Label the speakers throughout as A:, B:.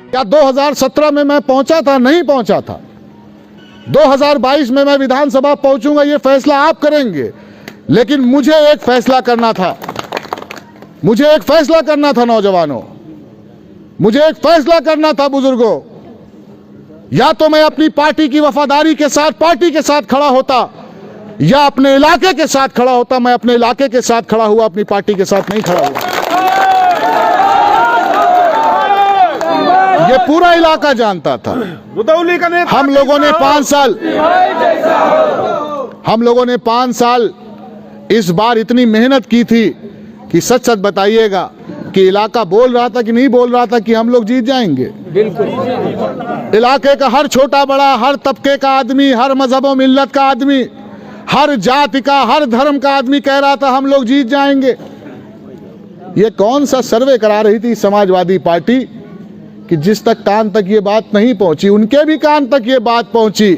A: क्या 2017 में मैं पहुंचा था? नहीं पहुंचा था। 2022 में मैं विधानसभा पहुंचूंगा, ये फैसला आप करेंगे। लेकिन मुझे एक फैसला करना था, मुझे एक फैसला करना था नौजवानों, मुझे एक फैसला करना था बुजुर्गों। या तो मैं अपनी पार्टी की वफादारी के साथ पार्टी के साथ खड़ा होता, या अपने इलाके के साथ खड़ा होता। मैं अपने इलाके के साथ खड़ा हुआ, अपनी पार्टी के साथ नहीं खड़ा हुआ। ये पूरा इलाका जानता था।
B: रुदौली का नेता
A: हम लोगों ने 5 साल इस बार इतनी मेहनत की थी कि सच सच बताइएगा कि इलाका बोल रहा था कि नहीं बोल रहा था कि हम लोग जीत जाएंगे। बिल्कुल। इलाके का हर छोटा बड़ा, हर तबके का आदमी, हर मजहब और मिल्लत का आदमी, हर जाति का, हर धर्म का आदमी कह रहा था हम लोग जीत जाएंगे। ये कौन सा सर्वे करा रही थी समाजवादी पार्टी कि जिस तक कान तक ये बात नहीं पहुंची, उनके भी कान तक ये बात पहुंची।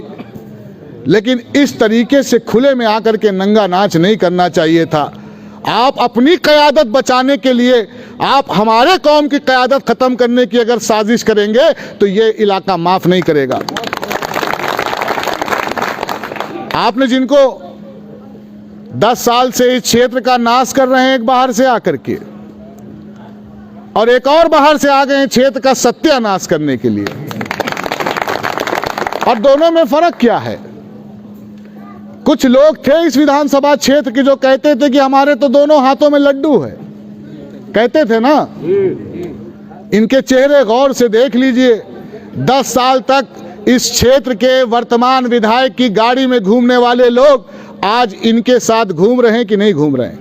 A: लेकिन इस तरीके से खुले में आकर के नंगा नाच नहीं करना चाहिए था। आप अपनी क़यादत बचाने के लिए, आप हमारे कौम की क़यादत ख़त्म करने की अगर साजिश करेंगे तो ये इलाका माफ़ नहीं करेगा। आपने जिनको 10 साल से इस क्षेत्र का नाश कर रहे हैं एक बाहर से आकर के, और एक और बाहर से आ गए हैं क्षेत्र का सत्यानाश करने के लिए। और दोनों में फर्क क्या है? कुछ लोग थे इस विधानसभा क्षेत्र के जो कहते थे कि हमारे तो दोनों हाथों में लड्डू है, कहते थे ना। इनके चेहरे गौर से देख लीजिए। 10 साल तक इस क्षेत्र के वर्तमान विधायक की गाड़ी में घूमने वाले लोग आज इनके साथ घूम रहे हैं कि नहीं घूम रहे हैं?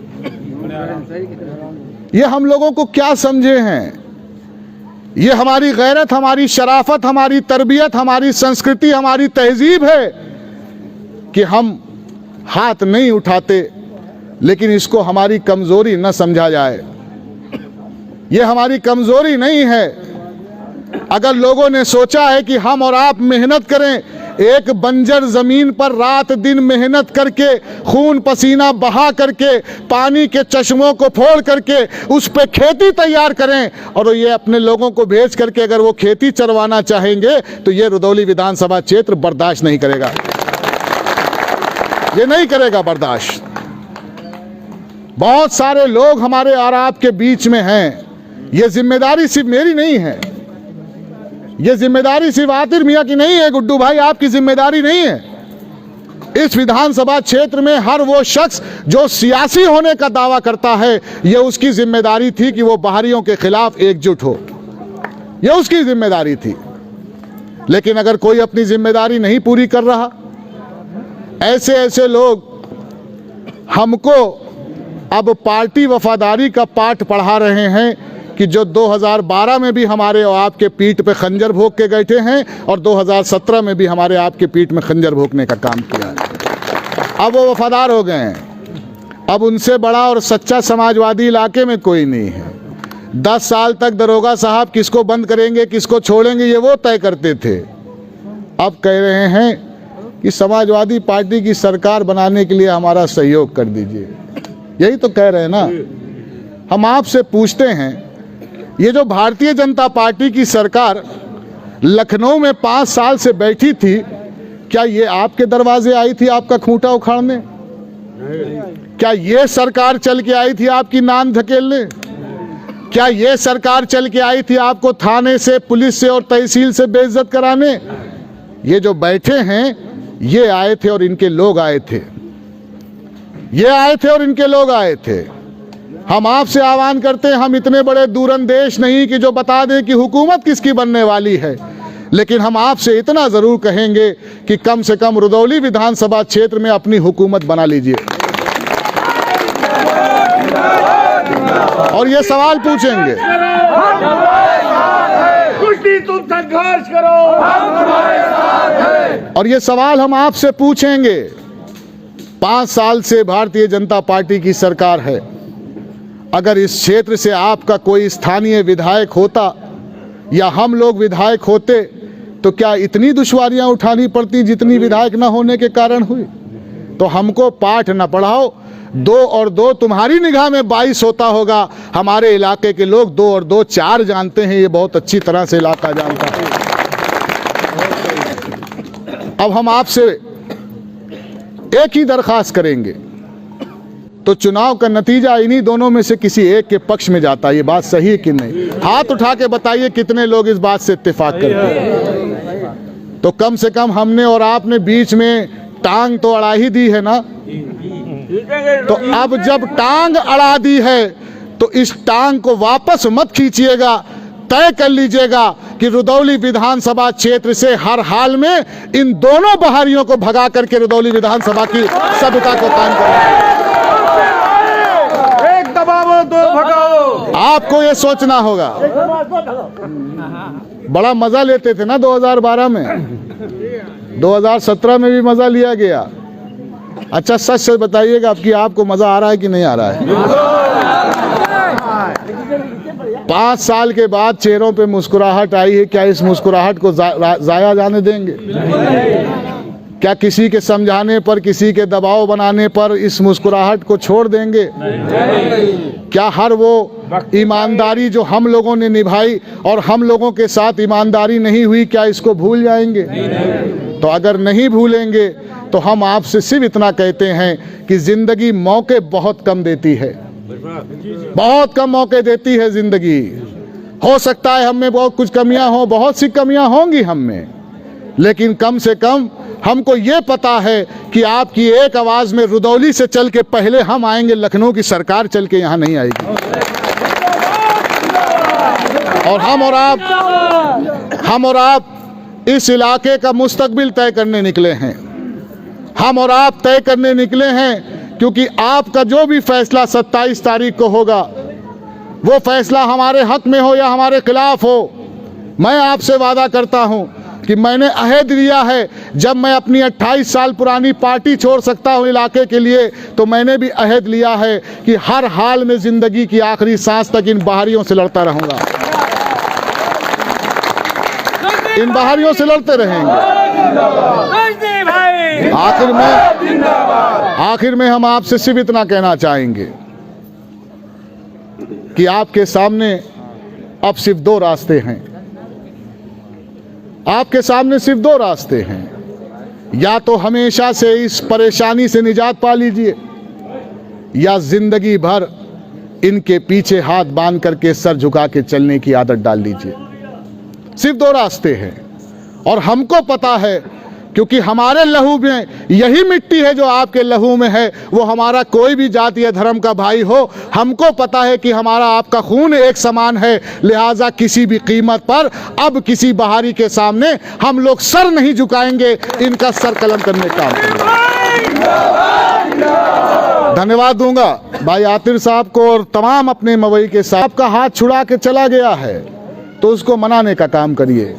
A: ये हम लोगों को क्या समझे हैं? ये हमारी गैरत, हमारी शराफत, हमारी तरबियत, हमारी संस्कृति, हमारी तहजीब है कि हम हाथ नहीं उठाते, लेकिन इसको हमारी कमजोरी न समझा जाए। ये हमारी कमजोरी नहीं है। अगर लोगों ने सोचा है कि हम और आप मेहनत करें, एक बंजर जमीन पर रात दिन मेहनत करके, खून पसीना बहा करके, पानी के चश्मों को फोड़ करके उस पे खेती तैयार करें, और ये अपने लोगों को भेज करके अगर वो खेती चरवाना चाहेंगे तो ये रुदौली विधानसभा क्षेत्र बर्दाश्त नहीं करेगा। ये नहीं करेगा बर्दाश्त। बहुत सारे लोग हमारे और आपके बीच में हैं। ये जिम्मेदारी सिर्फ मेरी नहीं है, ये जिम्मेदारी सिर्फ आतिर मियां की नहीं है, गुड्डू भाई आपकी जिम्मेदारी नहीं है। इस विधानसभा क्षेत्र में हर वो शख्स जो सियासी होने का दावा करता है, ये उसकी जिम्मेदारी थी कि वो बाहरियों के खिलाफ एकजुट हो। ये उसकी जिम्मेदारी थी। लेकिन अगर कोई अपनी जिम्मेदारी नहीं पूरी कर रहा, ऐसे ऐसे लोग हमको अब पार्टी वफादारी का पाठ पढ़ा रहे हैं कि जो 2012 में भी हमारे और आपके पीठ पे खंजर भोंक के बैठे हैं, और 2017 में भी हमारे आपके पीठ में खंजर भोंकने का काम किया है। अब वो वफादार हो गए हैं। अब उनसे बड़ा और सच्चा समाजवादी इलाके में कोई नहीं है। 10 साल तक दरोगा साहब किसको बंद करेंगे, किसको छोड़ेंगे, ये वो तय करते थे। अब कह रहे हैं कि समाजवादी पार्टी की सरकार बनाने के लिए हमारा सहयोग कर दीजिए। यही तो कह रहे हैं ना। हम आपसे पूछते हैं, ये जो भारतीय जनता पार्टी की सरकार लखनऊ में 5 साल से बैठी थी, क्या ये आपके दरवाजे आई थी आपका खूंटा उखाड़ने? क्या ये सरकार चल के आई थी आपकी नान धकेलने? क्या ये सरकार चल के आई थी आपको थाने से, पुलिस से और तहसील से बेइज्जत कराने? ये जो बैठे हैं ये आए थे और इनके लोग आए थे। ये आए थे और इनके लोग आए थे। हम आपसे आह्वान करते हैं, हम इतने बड़े दूरंदेश नहीं कि जो बता दें कि हुकूमत किसकी बनने वाली है, लेकिन हम आपसे इतना ज़रूर कहेंगे कि कम से कम रुदौली विधानसभा क्षेत्र में अपनी हुकूमत बना लीजिए। और ये सवाल पूछेंगे,
B: तुम संघर्ष करो, हम तुम्हारे साथ हैं।
A: और ये सवाल हम आपसे पूछेंगे। 5 साल से भारतीय जनता पार्टी की सरकार है। अगर इस क्षेत्र से आपका कोई स्थानीय विधायक होता या हम लोग विधायक होते तो क्या इतनी दुश्वारियां उठानी पड़ती जितनी विधायक न होने के कारण हुई? तो हमको पाठ न पढ़ाओ, 2 और 2 तुम्हारी निगाह में 22 होता होगा। हमारे इलाके के लोग 2 और 2 4 जानते हैं, ये बहुत अच्छी तरह से इलाका जानता है। अब हम आपसे एक ही दरखास्त करेंगे, तो चुनाव का नतीजा इन्हीं दोनों में से किसी एक के पक्ष में जाता है। ये बात सही है कि नहीं? हाथ उठा के बताइए कितने लोग इस बात से इत्तेफाक करते हैं। तो कम से कम हमने और आपने बीच में टांग तो अड़ा ही दी है ना। तो अब जब टांग अड़ा दी है तो इस टांग को वापस मत खींचिएगा। तय कर लीजिएगा कि रुदौली विधानसभा क्षेत्र से हर हाल में इन दोनों बहारियों को भगा करके रुदौली विधानसभा की सभ्यता को कायम करना।
B: एक दबाओ, 2 भगाओ।
A: आपको ये सोचना होगा। बड़ा मजा लेते थे ना 2012 में, 2017 में भी मजा लिया गया। अच्छा सच सच बताइएगा आपकी आपको मजा आ रहा है कि नहीं आ रहा है? 5 साल के बाद चेहरों पे मुस्कुराहट आई है। क्या इस मुस्कुराहट को जाया जाने देंगे? क्या किसी के समझाने पर, किसी के दबाव बनाने पर इस मुस्कुराहट को छोड़ देंगे? क्या हर वो ईमानदारी जो हम लोगों ने निभाई और हम लोगों के साथ ईमानदारी नहीं हुई, क्या इसको भूल जाएंगे? तो अगर नहीं भूलेंगे तो हम आपसे सिर्फ इतना कहते हैं कि जिंदगी मौके बहुत कम देती है, बहुत कम मौके देती है जिंदगी। हो सकता है हम में बहुत कुछ कमियां हो, बहुत सी कमियां होंगी हम में, लेकिन कम से कम हमको ये पता है कि आपकी एक आवाज में रुदौली से चल के पहले हम आएंगे, लखनऊ की सरकार चल के यहाँ नहीं आएगी। और हम और आप इस इलाके का मुस्तकबिल तय करने निकले हैं। हम और आप तय करने निकले हैं, क्योंकि आपका जो भी फैसला 27 तारीख को होगा, वो फैसला हमारे हक में हो या हमारे खिलाफ हो, मैं आपसे वादा करता हूं कि मैंने अहद लिया है, जब मैं अपनी 28 साल पुरानी पार्टी छोड़ सकता हूं इलाके के लिए, तो मैंने भी अहद लिया है कि हर हाल में जिंदगी की आखिरी सांस तक इन बहारियों से लड़ता रहूंगा, इन बहारियों से लड़ते रहेंगे। आखिर में हम आपसे सिर्फ इतना कहना चाहेंगे कि आपके सामने अब सिर्फ 2 रास्ते हैं। आपके सामने सिर्फ 2 रास्ते हैं। या तो हमेशा से इस परेशानी से निजात पा लीजिए, या जिंदगी भर इनके पीछे हाथ बांध करके सर झुका के चलने की आदत डाल लीजिए। सिर्फ 2 रास्ते हैं। और हमको पता है, क्योंकि हमारे लहू में यही मिट्टी है जो आपके लहू में है। वो हमारा कोई भी जाति या धर्म का भाई हो, हमको पता है कि हमारा आपका खून एक समान है। लिहाजा किसी भी कीमत पर अब किसी बहारी के सामने हम लोग सर नहीं झुकाएंगे, इनका सर कलम करने का काम करेंगे। धन्यवाद दूंगा भाई आतिर साहब को और तमाम अपने मवई के साथ। आपका हाथ छुड़ा के चला गया है तो उसको मनाने का काम करिए,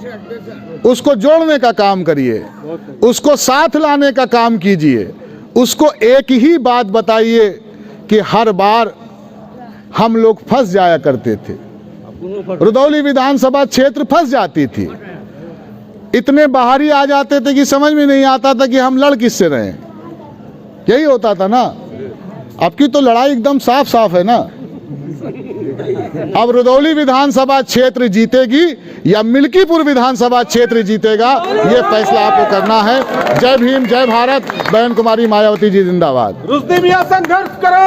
A: उसको जोड़ने का काम करिए, उसको साथ लाने का काम कीजिए। उसको एक ही बात बताइए कि हर बार हम लोग फंस जाया करते थे, रुदौली विधानसभा क्षेत्र फंस जाती थी। इतने बाहरी आ जाते थे कि समझ में नहीं आता था कि हम लड़ किससे रहे। यही होता था ना। अब की तो लड़ाई एकदम साफ साफ है ना। अब रुदौली विधानसभा क्षेत्र जीतेगी या मिल्कीपुर विधानसभा क्षेत्र जीतेगा, ये फैसला आपको करना है। जय भीम, जय भारत। बहन कुमारी मायावती जी जिंदाबाद।
B: रुश्दी मियां संघर्ष करो।